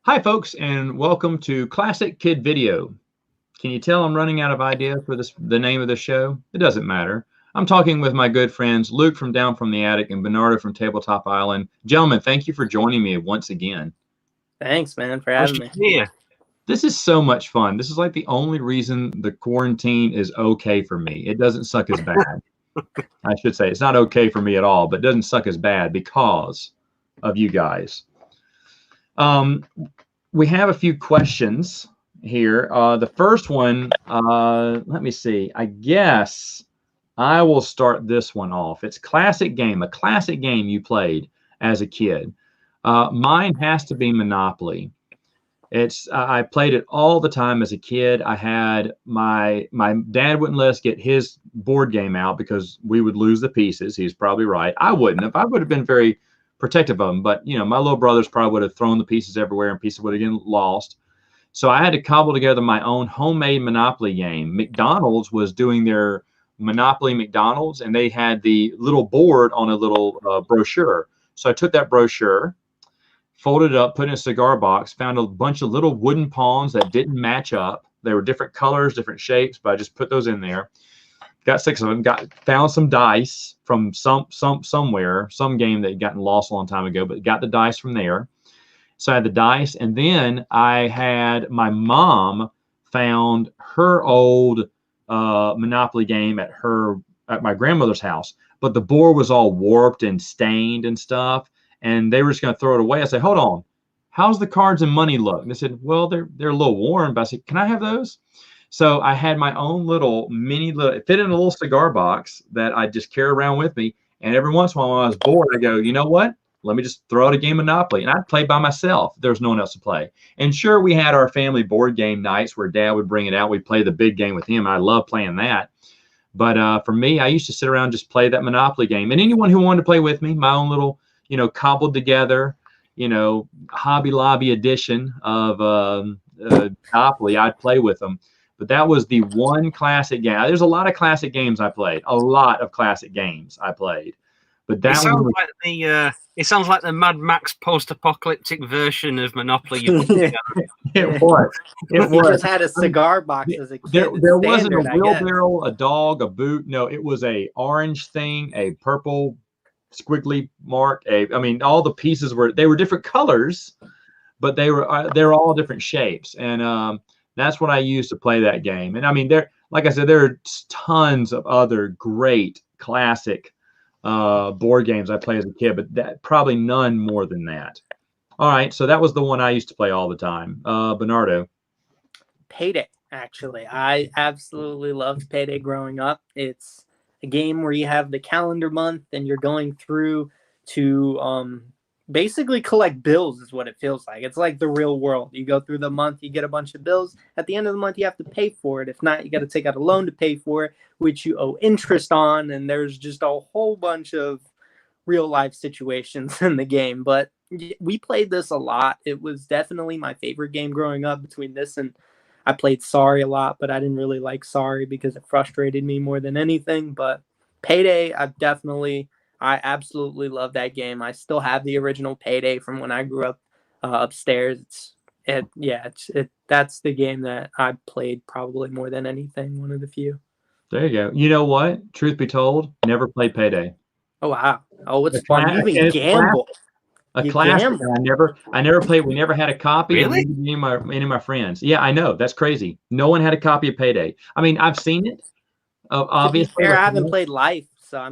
Hi, folks, and welcome to Classic Kid Video. Can you tell I'm running out of ideas for the name of the show? It doesn't matter. I'm talking with my good friends Luke from Down from the Attic and Bernardo from Tabletop Island. Gentlemen, thank you for joining me once again. Thanks, man, for having me. Yeah. This is so much fun. This is like the only reason the quarantine is okay for me. It doesn't suck as bad. I should say it's not okay for me at all, but it doesn't suck as bad because of you guys. We have a few questions here. The first one, let me see. I guess I will start this one off. It's a classic game you played as a kid. Mine has to be Monopoly. I played it all the time as a kid. I had my dad wouldn't let us get his board game out because we would lose the pieces. He's probably right. I wouldn't have. I would have been very protective of them, but my little brothers probably would have thrown the pieces everywhere and pieces would have been lost. So I had to cobble together my own homemade Monopoly game. McDonald's was doing their Monopoly McDonald's, and they had the little board on a little brochure. So I took that brochure, folded it up, put it in a cigar box, found a bunch of little wooden pawns that didn't match up. They were different colors, different shapes, but I just put those in there. Got 6 of them. Found some dice from somewhere, some game that had gotten lost a long time ago, but got the dice from there. So I had the dice, and then I had my mom found her old Monopoly game at my grandmother's house, but the board was all warped and stained and stuff, and they were just going to throw it away. I said, "Hold on, how's the cards and money look?" And they said, "Well, they're a little worn." But I said, "Can I have those?" So I had my own little it fit in a little cigar box that I just carry around with me. And every once in a while when I was bored, I go, you know what? Let me just throw out a game of Monopoly. And I'd play by myself. There's no one else to play. And sure, we had our family board game nights where Dad would bring it out. We'd play the big game with him. I love playing that. But for me, I used to sit around and just play that Monopoly game. And anyone who wanted to play with me, my own little, cobbled together, Hobby Lobby edition of Monopoly, I'd play with them. But that was the one classic game. There's a lot of classic games I played. But that one it sounds like the Mad Max post-apocalyptic version of Monopoly. It was. It was. Just had a cigar box as a kid. There wasn't a wheelbarrow, a dog, a boot. No, it was a orange thing, a purple squiggly mark. All the pieces were different colors, but they were all different shapes. And that's what I used to play that game. And like I said, there are tons of other great classic board games I played as a kid, but that probably none more than that. All right, so that was the one I used to play all the time. Bernardo. Payday, actually. I absolutely loved Payday growing up. It's a game where you have the calendar month and you're going through to basically collect bills is what it feels like. It's like the real world. You go through the month, you get a bunch of bills. At the end of the month, you have to pay for it. If not, you got to take out a loan to pay for it, which you owe interest on. And there's just a whole bunch of real life situations in the game. But we played this a lot. It was definitely my favorite game growing up. Between this and I played Sorry a lot, but I didn't really like Sorry because it frustrated me more than anything. But Payday, I absolutely love that game. I still have the original Payday from when I grew up upstairs. That's the game that I played probably more than anything. One of the few. There you go. You know what? Truth be told, never played Payday. Oh wow! Oh, it's fun. You even gamble. A classic. I never played. We never had a copy. Really? Any of my friends. Yeah, I know. That's crazy. No one had a copy of Payday. I've seen it. Obviously, to be fair, I haven't played Life. So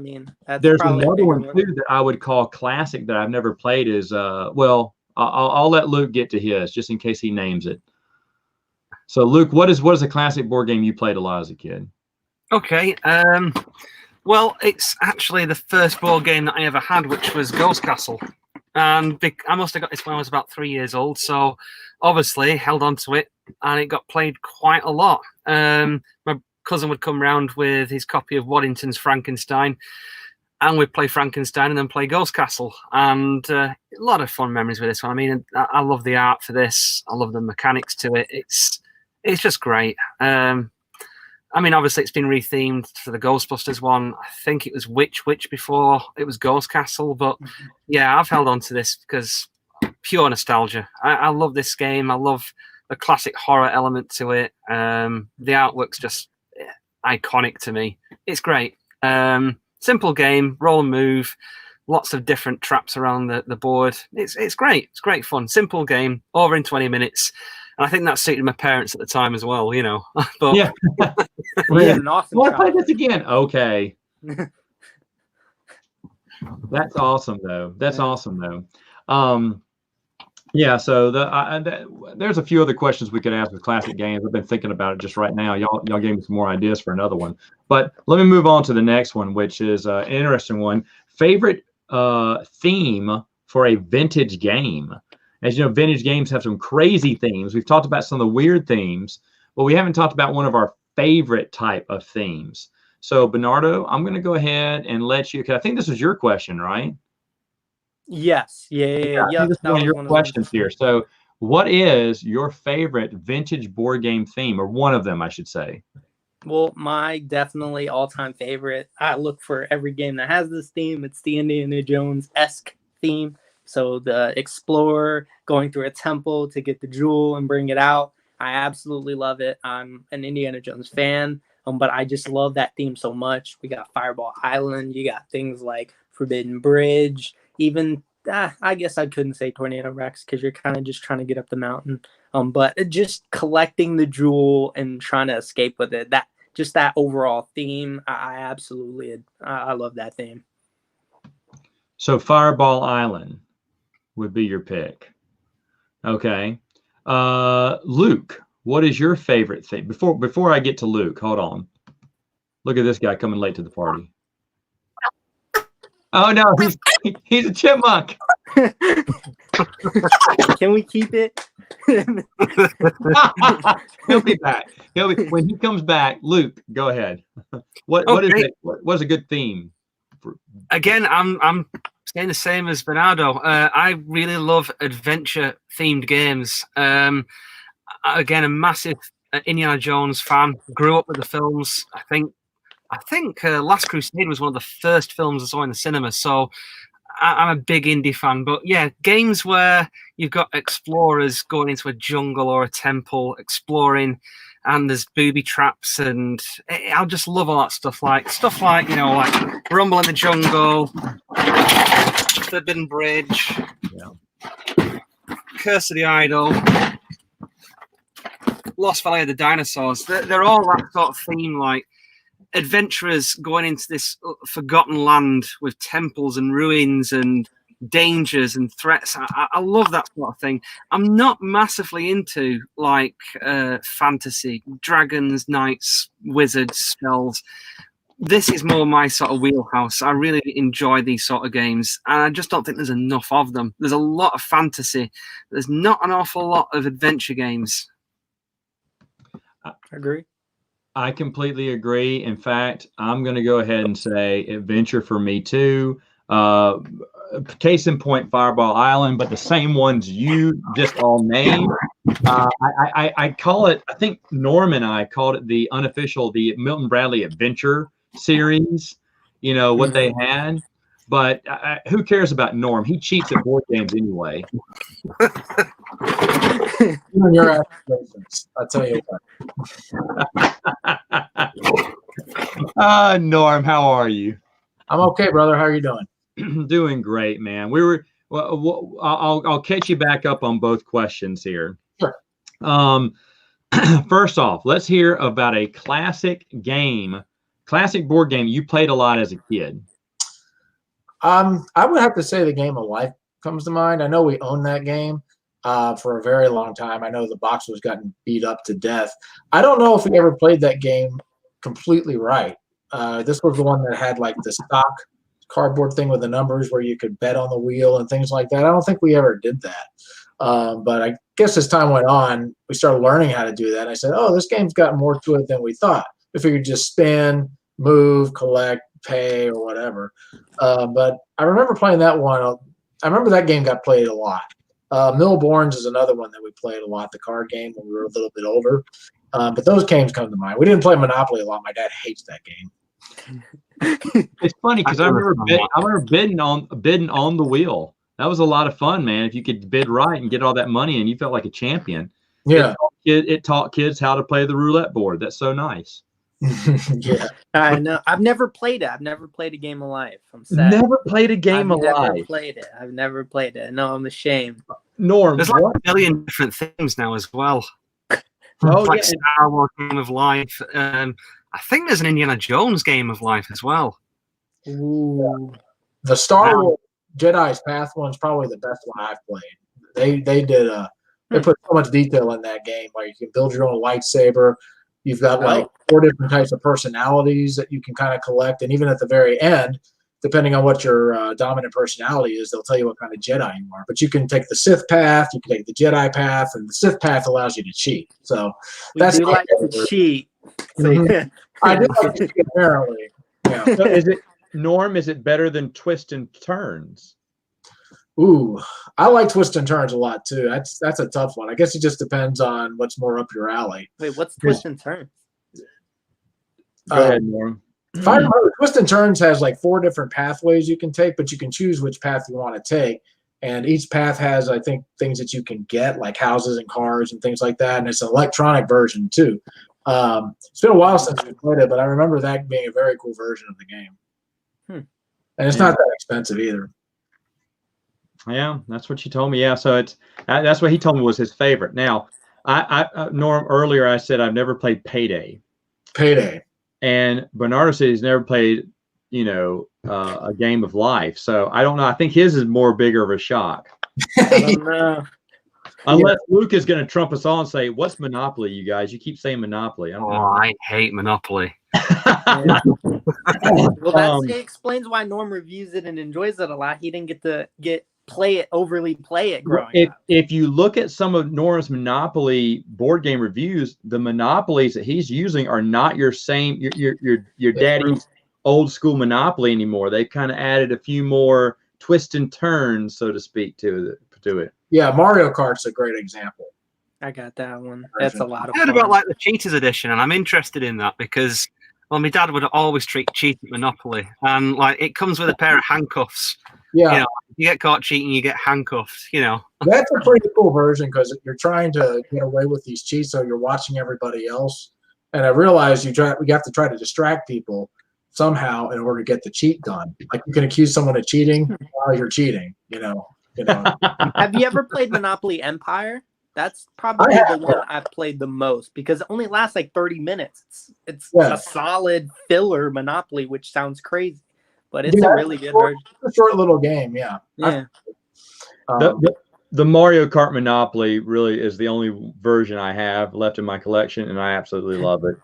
there's another one too that I would call classic that I've never played is I'll let Luke get to his just in case he names it. So Luke, what is a classic board game you played a lot as a kid? Okay. Well, it's actually the first board game that I ever had, which was Ghost Castle, and I must have got this when I was about 3 years old. So obviously held on to it, and it got played quite a lot. My cousin would come round with his copy of Waddington's Frankenstein, and we'd play Frankenstein and then play Ghost Castle. And a lot of fun memories with this one. I love the art for this. I love the mechanics to it. It's just great. Obviously it's been rethemed for the Ghostbusters one. I think it was Witch before it was Ghost Castle. But yeah, I've held on to this because pure nostalgia. I love this game. I love the classic horror element to it. The artwork's just iconic to me. It's great. Simple game, roll and move, lots of different traps around the board. It's great. It's great fun. Simple game, over in 20 minutes. And I think that suited my parents at the time as well, you know. But Yeah. Yeah, an awesome Want to play childhood. this again? Okay. That's awesome, though. That's awesome, though. Yeah. So there's a few other questions we could ask with classic games. I've been thinking about it just right now. Y'all gave me some more ideas for another one. But let me move on to the next one, which is an interesting one. Favorite theme for a vintage game. As you know, vintage games have some crazy themes. We've talked about some of the weird themes, but we haven't talked about one of our favorite type of themes. So, Bernardo, I'm going to go ahead and let you, because I think this was your question, right? Yes. Yeah. I Yep. think this is That one of was your one of them. questions here. So, what is your favorite vintage board game theme, or one of them, I should say? Well, my definitely all-time favorite. I look for every game that has this theme. It's the Indiana Jones-esque theme. So the explorer going through a temple to get the jewel and bring it out. I absolutely love it. I'm an Indiana Jones fan, but I just love that theme so much. We got Fireball Island. You got things like Forbidden Bridge. Even I guess I couldn't say Tornado Rex because you're kind of just trying to get up the mountain. But just collecting the jewel and trying to escape with it. That overall theme, I absolutely I love that theme. So, Fireball Island would be your pick. Okay. Luke, what is your favorite thing? Before I get to Luke, hold on. Look at this guy coming late to the party. Oh no, he's a chipmunk. Can we keep it? He'll be back. When he comes back. Luke, go ahead. What is it? What's a good theme? Again, I'm saying the same as Bernardo. I really love adventure themed games. Again, a massive Indiana Jones fan. Grew up with the films. I think Last Crusade was one of the first films I saw in the cinema. So I'm a big indie fan. But yeah, games where you've got explorers going into a jungle or a temple, exploring, and there's booby traps, and I just love all that stuff. Like you know, like Rumble in the Jungle, Forbidden Bridge, Curse of the Idol, Lost Valley of the Dinosaurs. They're all that sort of theme, like adventurers going into this forgotten land with temples and ruins and dangers and threats. I love that sort of thing. I'm not massively into like fantasy, dragons, knights, wizards, spells. This is more my sort of wheelhouse. I really enjoy these sort of games, and I just don't think there's enough of them. There's a lot of fantasy. There's not an awful lot of adventure games. I agree. I completely agree. In fact, I'm going to go ahead and say adventure for me too. Case in point, Fireball Island, but the same ones you just all named. I call it, I think Norm and I called it the Milton Bradley Adventure series, you know, what they had. But who cares about Norm? He cheats at board games anyway. Your aspirations, I'll tell you what. Norm, how are you? I'm okay, brother. How are you doing? Doing great, man. I'll catch you back up on both questions here. Sure. First off, let's hear about a classic board game you played a lot as a kid. I would have to say the Game of Life comes to mind. I know we owned that game for a very long time. I know the box was gotten beat up to death. I don't know if we ever played that game completely right. This was the one that had like the stock cardboard thing with the numbers where you could bet on the wheel and things like that. I don't think we ever did that. But I guess as time went on, we started learning how to do that. I said, oh, this game's got more to it than we thought. We figured just spin, move, collect, pay, or whatever. But I remember playing that one. I remember that game got played a lot. Millborns is another one that we played a lot, the card game when we were a little bit older. But those games come to mind. We didn't play Monopoly a lot. My dad hates that game. It's funny because I remember bidding on the wheel. That was a lot of fun, man. If you could bid right and get all that money and you felt like a champion. Yeah. It taught kids how to play the roulette board. That's so nice. Yeah. I know. I've never played it. I've never played a game of life. I'm sad. Never played a game of I've never life. played it. I've never played it. No, I'm ashamed. Norm, There's like a million different things now as well. Oh, like yeah. Star Wars Game of Life. I think there's an Indiana Jones Game of Life as well. Ooh. The Star Wars Jedi's Path one's probably the best one I've played. They put so much detail in that game. Like you can build your own lightsaber. You've got like 4 different types of personalities that you can kind of collect, and even at the very end, depending on what your dominant personality is, they'll tell you what kind of Jedi you are. But you can take the Sith path, you can take the Jedi path, and the Sith path allows you to cheat. So that's like to cheat. Mm-hmm. I do like to cheat, apparently. Yeah. So is it better than Twist and Turns? Ooh, I like Twist and Turns a lot too. That's a tough one. I guess it just depends on what's more up your alley. Wait, what's Twist and Turns? Go ahead, Norm. If I remember, Twist and Turns has like 4 different pathways you can take, but you can choose which path you want to take. And each path has, I think, things that you can get, like houses and cars and things like that. And it's an electronic version too. It's been a while since we played it, but I remember that being a very cool version of the game. And it's not that expensive either. Yeah, that's what you told me. Yeah, so that's what he told me was his favorite. Now, Norm, earlier I said I've never played Payday. And Bernardo said he's never played, a game of life. So I don't know. I think his is bigger of a shock. I don't know. Unless Luke is going to trump us all and say, "What's Monopoly, you guys? You keep saying Monopoly." I hate Monopoly. Well, it explains why Norm reviews it and enjoys it a lot. He didn't overly play it growing up. If you look at some of Norm's Monopoly board game reviews, the Monopolies that he's using are not your daddy's old school Monopoly anymore. They've kind of added a few more twists and turns, so to speak, to it. Yeah, Mario Kart's a great example. I got that one. That's a lot of I heard fun. about like the Cheaters edition, and I'm interested in that because my dad would always cheat at Monopoly, and like it comes with a pair of handcuffs. Yeah, you get caught cheating, you get handcuffed. That's a pretty cool version because you're trying to get away with these cheats, so you're watching everybody else. And I realize we have to try to distract people somehow in order to get the cheat done. Like you can accuse someone of cheating while you're cheating. Have you ever played Monopoly Empire? That's probably the one I've played the most because it only lasts like 30 minutes. It's a solid filler Monopoly, which sounds crazy, but it's a really good version. It's a short little game, yeah. The Mario Kart Monopoly really is the only version I have left in my collection, and I absolutely love it.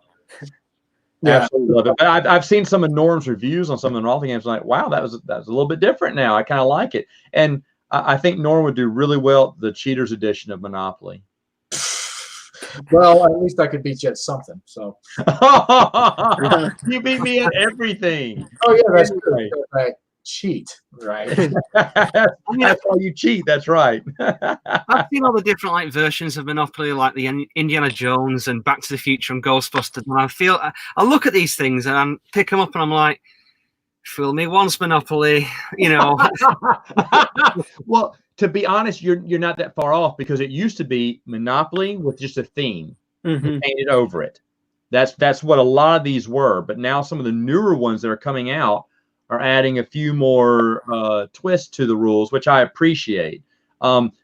Absolutely love it. But I've seen some of Norm's reviews on some of the Monopoly games. I'm like, wow, that was a little bit different now. I kind of like it, and I think Norm would do really well the Cheaters edition of Monopoly. Well, at least I could beat you at something. So you beat me at everything. Oh yeah, that's right. Right. Cheat, right? That's how you cheat. That's right. I've seen all the different like versions of Monopoly, like the Indiana Jones and Back to the Future and Ghostbusters, and I look at these things and I pick them up and I'm like, fool me once, Monopoly. Well, to be honest, you're not that far off because it used to be Monopoly with just a theme painted over it. That's what a lot of these were. But now some of the newer ones that are coming out are adding a few more twists to the rules, which I appreciate.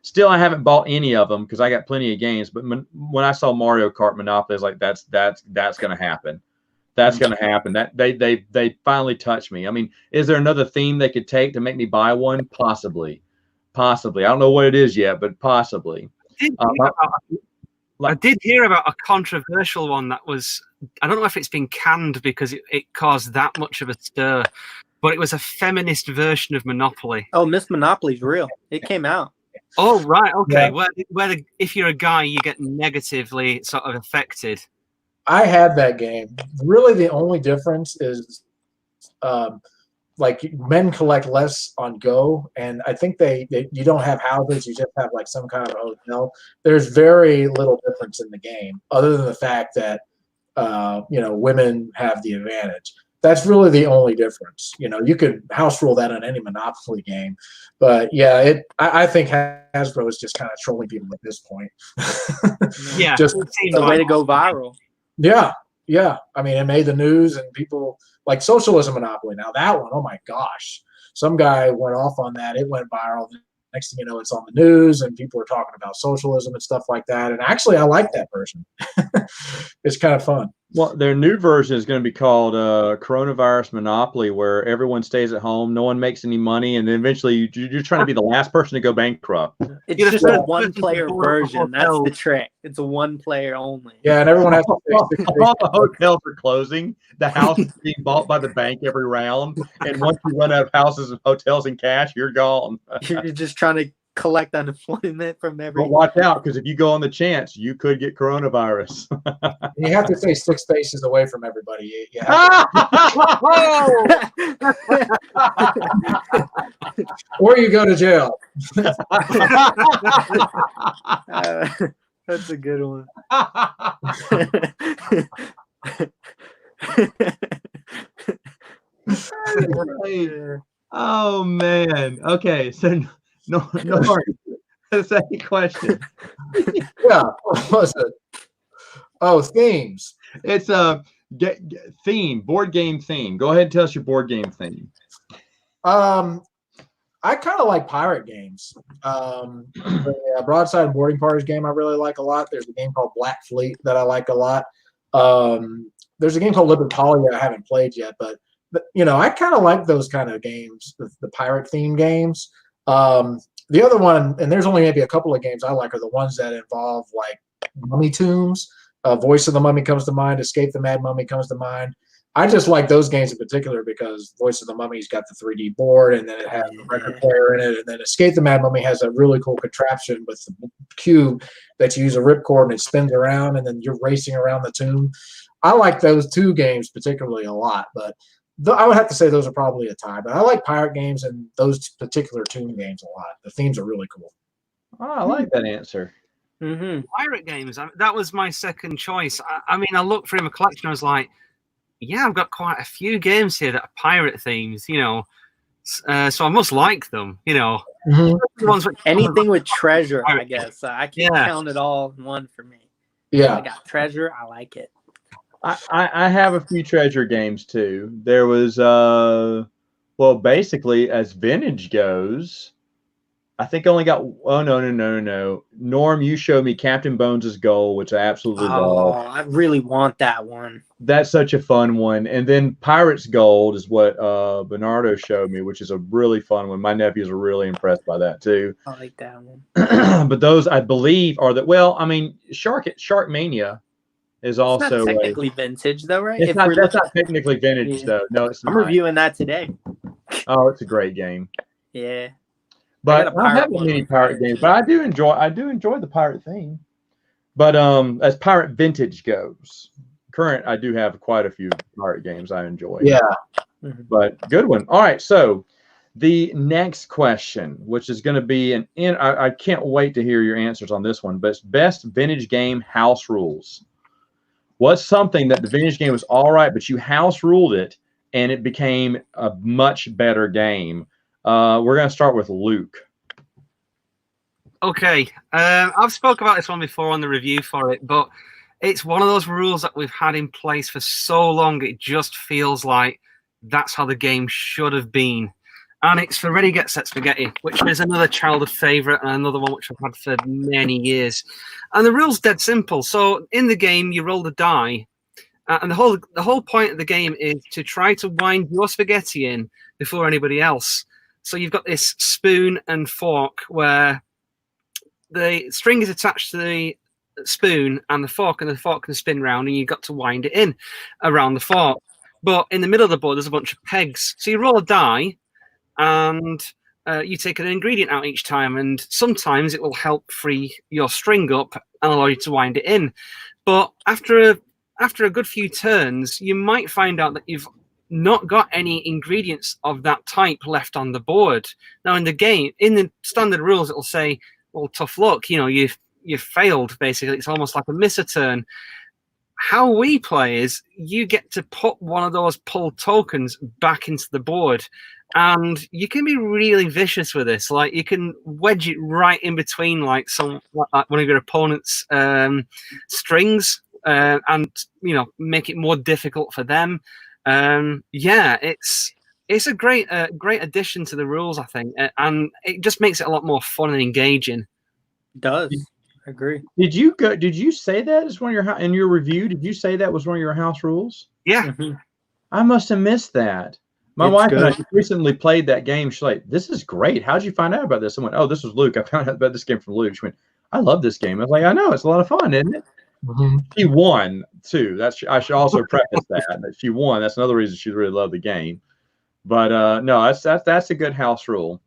Still, I haven't bought any of them because I got plenty of games. But when I saw Mario Kart Monopoly, I was like, that's going to happen. That's going to happen. That they finally touched me. I mean, is there another theme they could take to make me buy one? Possibly. I don't know what it is yet, but possibly. I did hear about a controversial one that was, I don't know if it's been canned because it caused that much of a stir, but it was a feminist version of Monopoly. Oh, Miss Monopoly's real. It came out. Oh, right. Okay. Yeah. Where if you're a guy, you get negatively sort of affected. I had that game. Really, the only difference is like men collect less on Go, and I think you don't have houses, you just have like some kind of hotel. There's very little difference in the game, other than the fact that women have the advantage. That's really the only difference. You could house rule that on any Monopoly game, but yeah, I think Hasbro is just kind of trolling people at this point. Yeah, just It's a way to go viral. yeah. I mean, it made the news, and people like Socialism Monopoly. Now that one, oh my gosh, some guy went off on that. It went viral. Next thing you know, it's on the news, and people are talking about socialism and stuff like that. And actually, I like that person. It's kind of fun. Well, their new version is going to be called Coronavirus Monopoly, where everyone stays at home, no one makes any money, and then eventually you're trying to be the last person to go bankrupt. It's just a one-player version. That's the trick. It's a one-player only. Yeah, and everyone has to all the hotels are closing. The house is being bought by the bank every round, and once you run out of houses and hotels and cash, you're gone. You're just trying to collect unemployment from everyone. But watch out, because if you go on the chance, you could get coronavirus. You have to stay 6 spaces away from everybody. You have or you go to jail. That's a good one. Oh man. Okay, so no. The second question. Yeah, what was it? Oh, themes. It's a theme, board game theme. Go ahead and tell us your board game theme. I kind of like pirate games. The Broadside and Boarding Parties game I really like a lot. There's a game called Black Fleet that I like a lot. There's a game called Libertalia I haven't played yet, but I kind of like those kind of games, the pirate theme games. The other one, and there's only maybe a couple of games I like, are the ones that involve like mummy tombs. Voice of the Mummy comes to mind. Escape the Mad Mummy comes to mind. I just like those games in particular because Voice of the Mummy's got the 3D board, and then it has a record player in it, and then Escape the Mad Mummy has a really cool contraption with the cube that you use a ripcord and it spins around, and then you're racing around the tomb. I like those two games particularly a lot, but I would have to say those are probably a tie. But I like pirate games and those particular tomb games a lot. The themes are really cool. Oh, I like that answer. Mm-hmm. Pirate games, that was my second choice. I mean, I looked through my collection, I was like, yeah, I've got quite a few games here that are pirate themes, so I must like them, Mm-hmm. Anything with treasure, I guess. I can't count it all in one for me. Yeah. I got treasure, I like it. I have a few treasure games too. There was basically as vintage goes, I think I only got no. Norm, you showed me Captain Bones' Goal, which I absolutely love. I really want that one. That's such a fun one. And then Pirate's Gold is what Bernardo showed me, which is a really fun one. My nephews are really impressed by that too. I like that one. But those I believe are Sharkmania is also it's not technically vintage though, right? That's not technically vintage though. No, it's not. I'm reviewing that today. Oh, it's a great game. Yeah. But I have many pirate games, but I do enjoy the pirate theme. But as pirate vintage goes, current I do have quite a few pirate games I enjoy. Yeah. But good one. All right, so the next question, which is going to be I can't wait to hear your answers on this one, but it's best vintage game house rules. What's something that the vintage game was all right, but you house ruled it and it became a much better game? We're going to start with Luke. Okay. I've spoke about this one before on the review for it, but it's one of those rules that we've had in place for so long, it just feels like that's how the game should have been. And it's for Ready, Get, Set, Spaghetti, which is another childhood favourite and another one which I've had for many years. And the rule's dead simple. So in the game, you roll the die, and the whole point of the game is to try to wind your spaghetti in before anybody else. So you've got this spoon and fork where the string is attached to the spoon and the fork can spin round, and you've got to wind it in around the fork. But in the middle of the board, there's a bunch of pegs. So you roll a die, and you take an ingredient out each time, and sometimes it will help free your string up and allow you to wind it in. But after a good few turns, you might find out that you've not got any ingredients of that type left on the board. Now in the game, in the standard rules, it'll say, well, tough luck, you've failed, basically. It's almost like a miss a turn. how we play is you get to put one of those pull tokens back into the board, and you can be really vicious with this. Like you can wedge it right in between, like one of your opponent's strings, and make it more difficult for them. Yeah, it's a great addition to the rules, I think, and it just makes it a lot more fun and engaging. It does. I agree. Did you say that is one of your in your review? Did you say that was one of your house rules? Yeah. Mm-hmm. I must have missed that. My wife and I recently played that game. She's like, "This is great. How'd you find out about this?" I went, "Oh, this was Luke. I found out about this game from Luke." She went, "I love this game." I was like, "I know. It's a lot of fun, isn't it?" Mhm. She won too. I should also preface that she won. That's another reason she really loved the game. But no, that's a good house rule.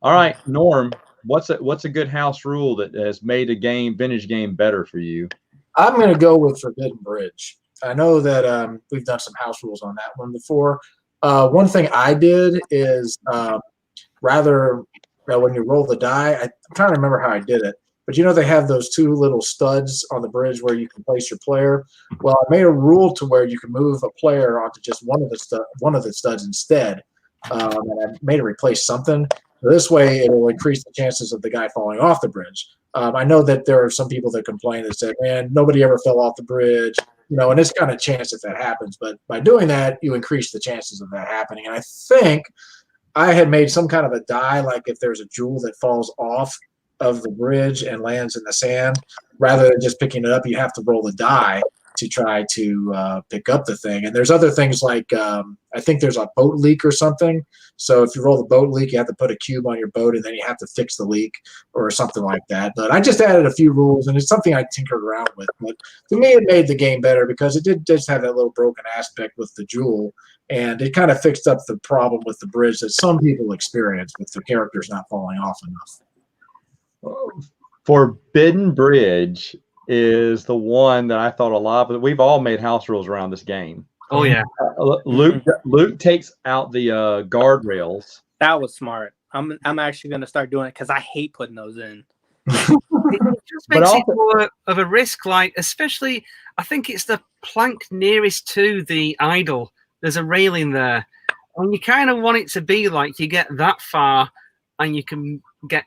All right, Norm, what's a good house rule that has made a vintage game better for you? I'm going to go with Forbidden Bridge. I know that we've done some house rules on that one before. One thing I did is rather when you roll the die, I'm trying to remember how I did it, but they have those two little studs on the bridge where you can place your player. Well, I made a rule to where you can move a player onto just one of the studs instead, and I made it replace something. So this way, it will increase the chances of the guy falling off the bridge. I know that there are some people that complain that say, "Man, nobody ever fell off the bridge," and it's kind of chance if that happens. But by doing that, you increase the chances of that happening. And I think I had made some kind of a die, like if there's a jewel that falls off of the bridge and lands in the sand, rather than just picking it up, you have to roll the die to try to pick up the thing. And there's other things like I think there's a boat leak or something. So if you roll the boat leak, you have to put a cube on your boat, and then you have to fix the leak or something like that. But I just added a few rules, and it's something I tinkered around with. But to me, it made the game better because it did just have that little broken aspect with the jewel, and it kind of fixed up the problem with the bridge that some people experience with the characters not falling off enough. Forbidden Bridge is the one that I thought a lot, but we've all made house rules around this game. Oh yeah. Luke takes out the guardrails. That was smart. I'm actually going to start doing it because I hate putting those in. It just makes it more of a risk, like especially I think it's the plank nearest to the idol. There's a railing there, and you kind of want it to be like you get that far and you can get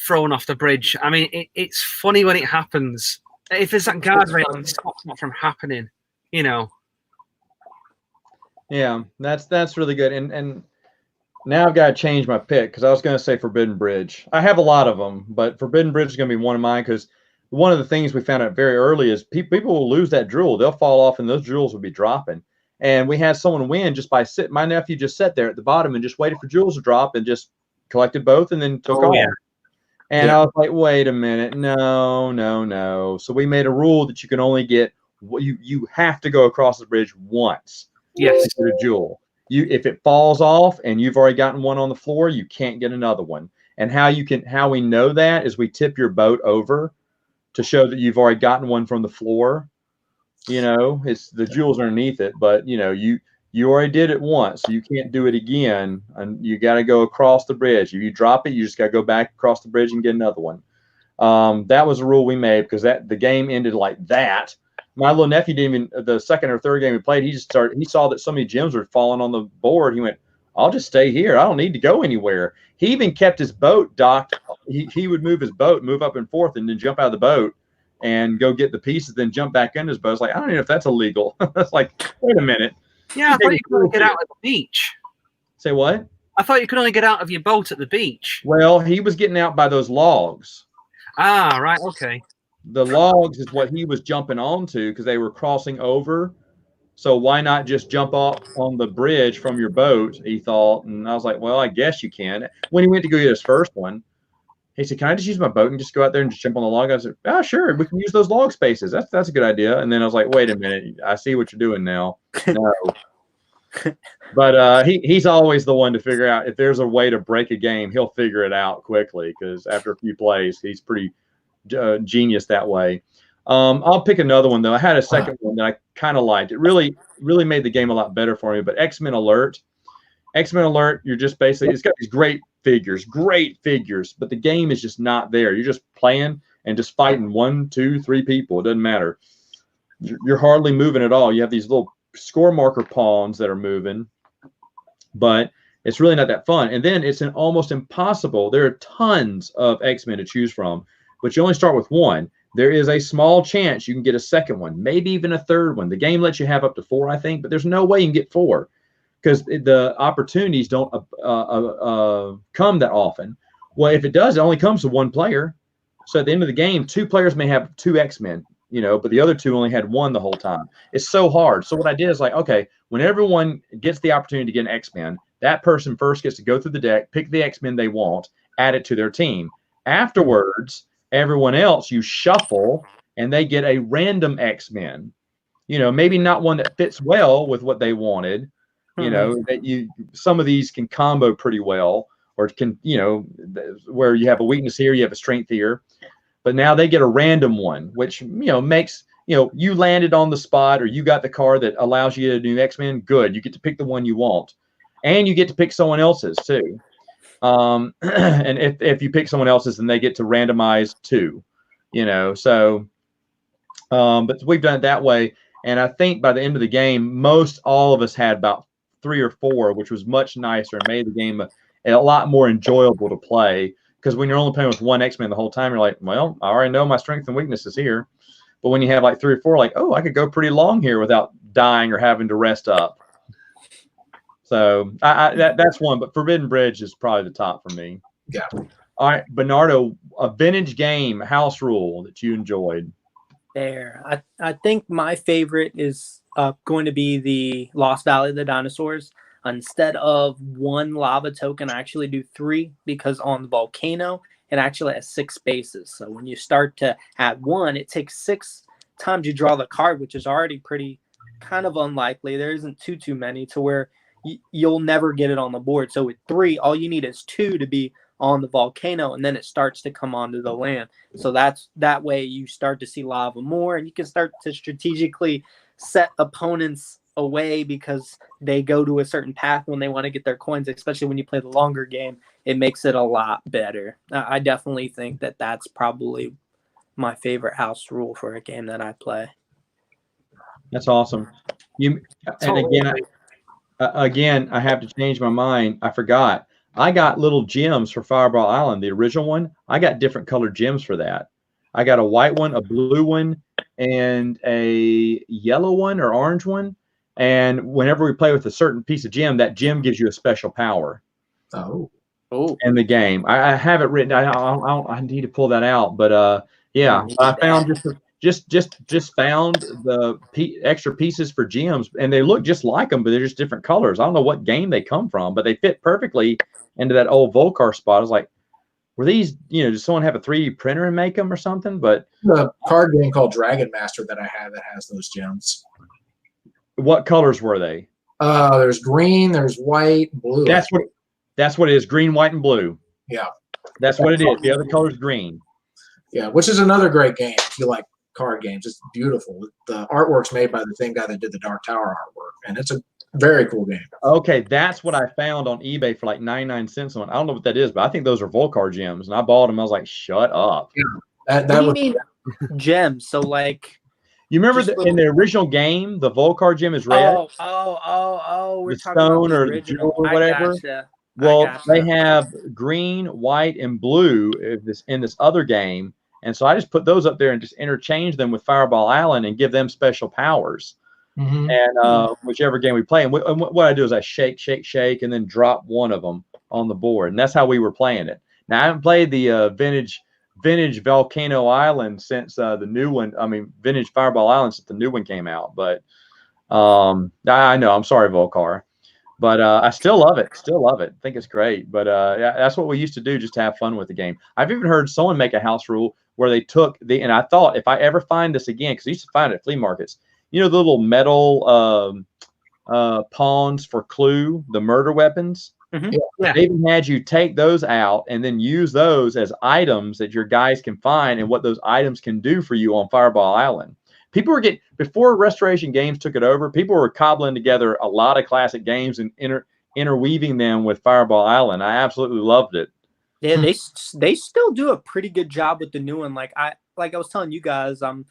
thrown off the bridge. I mean, it's funny when it happens. If there's that guardrail, it stops that from happening. Yeah, that's really good. And now I've got to change my pick because I was going to say Forbidden Bridge. I have a lot of them, but Forbidden Bridge is going to be one of mine because one of the things we found out very early is people will lose that jewel. They'll fall off, and those jewels will be dropping. And we had someone win just by sitting. My nephew just sat there at the bottom and just waited for jewels to drop and just collected both and then took off. Yeah. And I was like, wait a minute, no. So we made a rule that you can only get you have to go across the bridge once. Yes, to get a jewel. If it falls off and you've already gotten one on the floor, you can't get another one. And how we know that is we tip your boat over to show that you've already gotten one from the floor. It's the jewels underneath it, but you already did it once, so you can't do it again, and you got to go across the bridge. If you drop it, you just got to go back across the bridge and get another one. That was a rule we made because the game ended like that. My little nephew didn't even, the second or third game we played, he saw that so many gems were falling on the board. He went, I'll just stay here. I don't need to go anywhere. He even kept his boat docked. He would move his boat, move up and forth, and then jump out of the boat and go get the pieces, then jump back in his boat. It's like, I don't know if that's illegal. It's like, wait a minute. Yeah, I thought you could only get out at the beach. Say what? I thought you could only get out of your boat at the beach. Well, he was getting out by those logs. Ah, right, okay. The logs is what he was jumping onto because they were crossing over. So why not just jump off on the bridge from your boat, he thought. And I was like, well, I guess you can. When he went to go get his first one, he said, can I just use my boat and just go out there and just jump on the log? I said, oh, sure, we can use those log spaces. That's a good idea. And then I was like, wait a minute, I see what you're doing now. No. But he's always the one to figure out if there's a way to break a game, he'll figure it out quickly because after a few plays, he's pretty genius that way. I'll pick another one, though. I had a second one that I kind of liked. It really made the game a lot better for me. But X-Men Alert, you're just basically, it's got these great figures, but the game is just not there. You're just playing and just fighting 1, 2, 3 people. It doesn't matter. you're hardly moving at all. You have these little score marker pawns that are moving, but it's really not that fun. And then it's almost impossible. There are tons of X-Men to choose from, but you only start with one. There is a small chance you can get a second one, maybe even a third one. The game lets you have up to 4, I think, but there's no way you can get 4 because the opportunities don't come that often. Well, if it does, it only comes to one player. So at the end of the game, 2 players may have 2 X-Men, but the other 2 only had 1 the whole time. It's so hard. So what I did is like, okay, when everyone gets the opportunity to get an X-Men, that person first gets to go through the deck, pick the X-Men they want, add it to their team. Afterwards, everyone else, you shuffle, and they get a random X-Men. Maybe not one that fits well with what they wanted. That some of these can combo pretty well, or can, where you have a weakness here, you have a strength here. But now they get a random one, which, makes, you landed on the spot, or you got the card that allows you to do X-Men. Good. You get to pick the one you want. And you get to pick someone else's too. And if you pick someone else's, then they get to randomize 2, so, but we've done it that way. And I think by the end of the game, most all of us had about 3 or 4, which was much nicer and made the game a lot more enjoyable to play. Because when you're only playing with one X-Men the whole time, you're like, well, I already know my strengths and weaknesses here. But when you have like 3 or 4, like, oh, I could go pretty long here without dying or having to rest up. So that's one, but Forbidden Bridge is probably the top for me. Yeah. All right, Bernardo, a vintage game, house rule that you enjoyed. There, I think my favorite is going to be the Lost Valley of the Dinosaurs. Instead of 1 lava token, I actually do 3 because on the volcano it actually has 6 spaces. So when you start to add 1, it takes 6 times you draw the card, which is already pretty kind of unlikely. There isn't too many to where you'll never get it on the board. So with 3, all you need is 2 to be on the volcano, and then it starts to come onto the land. So that way you start to see lava more, and you can start to strategically set opponents away because they go to a certain path when they want to get their coins, especially when you play the longer game. It makes it a lot better. I definitely think that that's probably my favorite house rule for a game that I play. That's awesome. Again, I have to change my mind. I forgot. I got little gems for Fireball Island, the original one. I got different colored gems for that. I got a white one, a blue one, and a yellow one or orange one. And whenever we play with a certain piece of gem, that gem gives you a special power. Oh. In the game. I have it written. I need to pull that out. But yeah, I found just found the extra pieces for gems, and they look just like them, but they're just different colors. I don't know what game they come from, but they fit perfectly into that old Volcar spot. I was like, were these, does someone have a 3D printer and make them or something? But the card game called Dragon Master that I have that has those gems. What colors were they? There's green, there's white, blue. That's what it is. Green, white, and blue. Yeah. That's what it is. The other color is green. Yeah, which is another great game if you like card games. It's beautiful. The artwork's made by the same guy that did the Dark Tower artwork, and it's a very cool game. Okay, that's what I found on eBay for like 99 cents on. I don't know what that is, but I think those are Volcar gems, and I bought them. I was like, shut up. Yeah, What do you mean gems? So like, you remember in the original game, the Volcar gem is red. We're the talking stone about or the jewel or whatever. Well, they have green, white, and blue in this other game. And so I just put those up there and just interchange them with Fireball Island and give them special powers. Mm-hmm. And whichever game we play. And what I do is I shake, and then drop one of them on the board. And that's how we were playing it. Now, I haven't played the vintage Volcano Island since the new one. I mean, vintage Fireball Island since the new one came out. But I know. I'm sorry, Volcar. But I still love it. I think it's great. But yeah, that's what we used to do just to have fun with the game. I've even heard someone make a house rule where they took and I thought if I ever find this again, because I used to find it at flea markets, the little metal pawns for Clue, the murder weapons. Mm-hmm. Yeah. They even had you take those out and then use those as items that your guys can find and what those items can do for you on Fireball Island. People were before Restoration Games took it over, people were cobbling together a lot of classic games and interweaving them with Fireball Island. I absolutely loved it. Yeah, they still do a pretty good job with the new one. Like I was telling you guys, I'm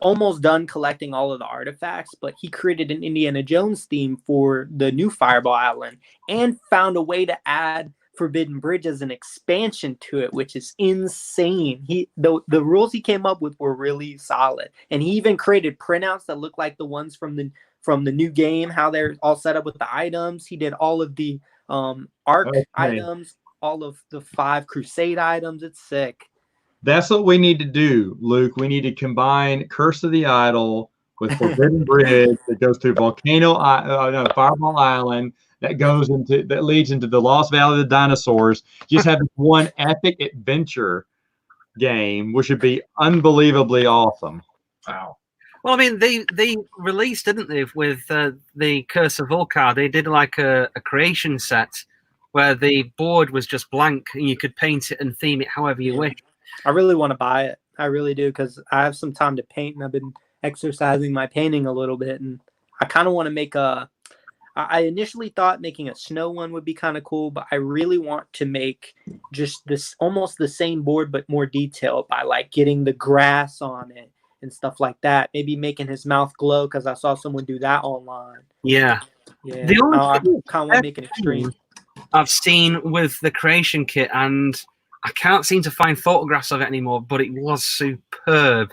almost done collecting all of the artifacts, but he created an Indiana Jones theme for the new Fireball Island and found a way to add Forbidden Bridge as an expansion to it, which is insane. The rules he came up with were really solid, and he even created printouts that look like the ones from the new game, how they're all set up with the items. He did all of the arc items, all of the 5 Crusade items. It's sick. That's what we need to do, Luke. We need to combine Curse of the Idol with Forbidden Bridge that goes through Fireball Island, that leads into the Lost Valley of the Dinosaurs. Just have one epic adventure game, which would be unbelievably awesome. Wow. Well, I mean, they released, didn't they, with the Curse of Volcar? They did like a creation set where the board was just blank and you could paint it and theme it however you wish. I really want to buy it. I really do, because I have some time to paint, and I've been exercising my painting a little bit, and I kind of want to make I initially thought making a snow one would be kind of cool, but I really want to make just this almost the same board but more detailed by like getting the grass on it and stuff like that. Maybe making his mouth glow, because I saw someone do that online. Yeah. The only I kind of want to make it extreme. I've seen with the creation kit, and I can't seem to find photographs of it anymore, but it was superb.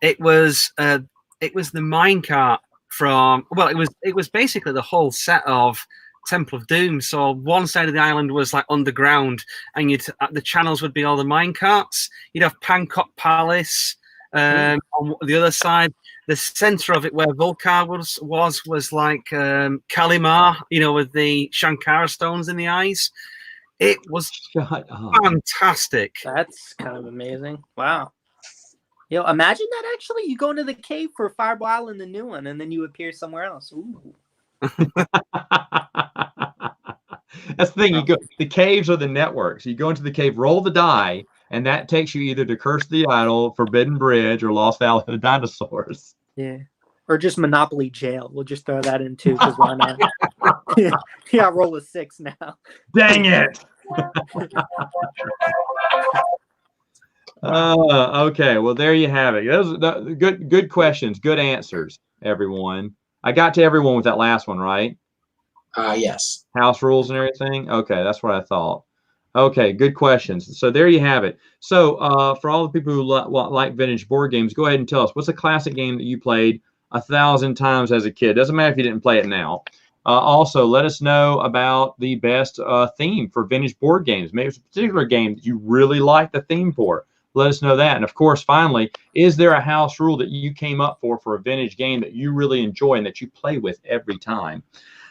It was the minecart from, well, it was basically the whole set of Temple of Doom. So one side of the island was like underground, and the channels would be all the minecarts. You'd have Pankot Palace on the other side. The center of it, where Volcar was like Kalimar, with the Shankara stones in the eyes. It was fantastic. That's kind of amazing. Wow. Imagine that actually. You go into the cave for Fireball Island, the new one, and then you appear somewhere else. Ooh. That's the thing. The caves are the networks. You go into the cave, roll the die, and that takes you either to Curse of the Idol, Forbidden Bridge, or Lost Valley of the Dinosaurs. Yeah. Or just Monopoly Jail. We'll just throw that in too, because why not? Yeah, roll a 6 now. Dang it. Okay, well, there you have it. Those are good questions, good answers, everyone. I got to everyone with that last one, right? Yes. House rules and everything? Okay, that's what I thought. Okay, good questions. So there you have it. So for all the people who like vintage board games, go ahead and tell us, what's a classic game that you played 1,000 times as a kid? Doesn't matter if you didn't play it now. Also, let us know about the best theme for vintage board games. Maybe it's a particular game that you really like the theme for. Let us know that. And of course, finally, is there a house rule that you came up for a vintage game that you really enjoy and that you play with every time?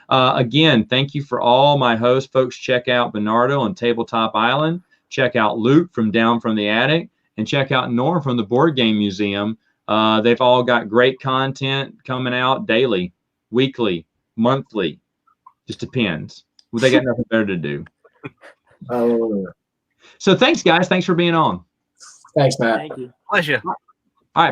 Again, thank you for all my hosts. Folks, check out Bernardo on Tabletop Island. Check out Luke from Down from the Attic. And check out Norm from the Board Game Museum. They've all got great content coming out daily, weekly, monthly. Just depends. Well, they got nothing better to do. So thanks, guys. Thanks for being on. Thanks, Matt. Thank you. Pleasure. All right, folks.